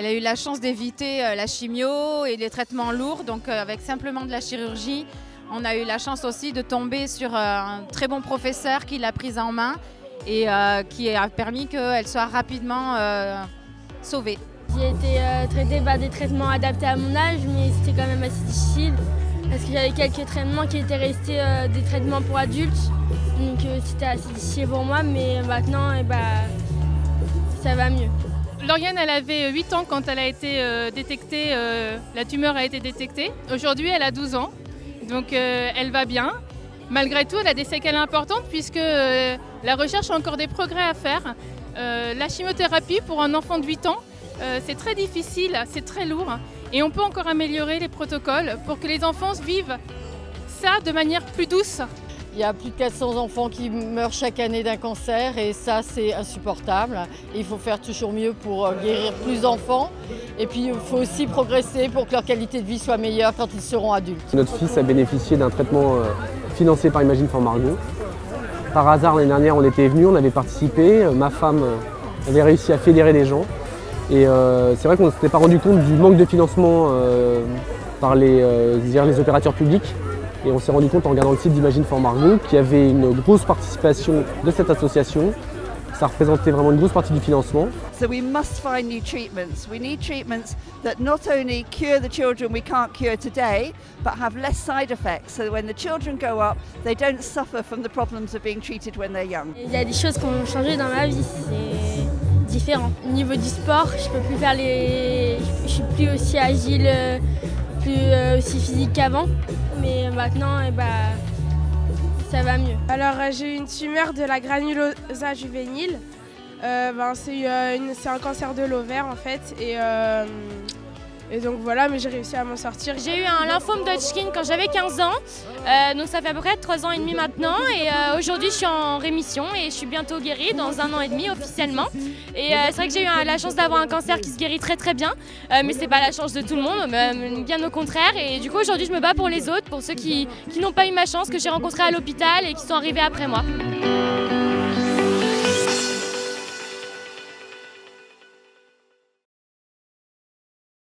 Elle a eu la chance d'éviter la chimio et les traitements lourds, donc avec simplement de la chirurgie. On a eu la chance aussi de tomber sur un très bon professeur qui l'a prise en main et qui a permis qu'elle soit rapidement sauvée. J'ai été traitée par des traitements adaptés à mon âge, mais c'était quand même assez difficile parce que j'avais quelques traitements qui étaient restés des traitements pour adultes. Donc c'était assez difficile pour moi, mais maintenant ça va mieux. Lauriane, elle avait 8 ans quand elle a été détectée, la tumeur a été détectée. Aujourd'hui, elle a 12 ans, donc elle va bien. Malgré tout, elle a des séquelles importantes puisque la recherche a encore des progrès à faire. La chimiothérapie pour un enfant de 8 ans, c'est très difficile, c'est très lourd et on peut encore améliorer les protocoles pour que les enfants vivent ça de manière plus douce. Il y a plus de 400 enfants qui meurent chaque année d'un cancer et ça c'est insupportable. Et il faut faire toujours mieux pour guérir plus d'enfants. Et puis il faut aussi progresser pour que leur qualité de vie soit meilleure quand ils seront adultes. Notre fils a bénéficié d'un traitement financé par Imagine for Margot. Par hasard l'année dernière on était venus, on avait participé, ma femme avait réussi à fédérer des gens. Et c'est vrai qu'on ne s'était pas rendu compte du manque de financement par les opérateurs publics. Et on s'est rendu compte en regardant le site d'Imagine for Margot qu'il y avait une grosse participation de cette association. Ça représentait vraiment une grosse partie du financement. So we must find new treatments. We need treatments that not only cure the children we can't cure today, but have less side effects. So that when the children grow up, they don't suffer from the problems of being treated when they're young. Il y a des choses qui ont changé dans ma vie, c'est différent. Au niveau du sport, je peux plus faire je suis plus aussi agile, plus aussi physique qu'avant. Mais maintenant, ça va mieux. Alors j'ai eu une tumeur de la granulosa juvénile. C'est un cancer de l'ovaire en fait. Et donc voilà, mais j'ai réussi à m'en sortir. J'ai eu un lymphome Hodgkin quand j'avais 15 ans, donc ça fait à peu près 3 ans et demi maintenant. Et aujourd'hui je suis en rémission et je suis bientôt guérie dans 1 an et demi officiellement. Et c'est vrai que j'ai eu la chance d'avoir un cancer qui se guérit très très bien, mais c'est pas la chance de tout le monde, bien au contraire. Et du coup aujourd'hui je me bats pour les autres, pour ceux qui n'ont pas eu ma chance, que j'ai rencontrés à l'hôpital et qui sont arrivés après moi.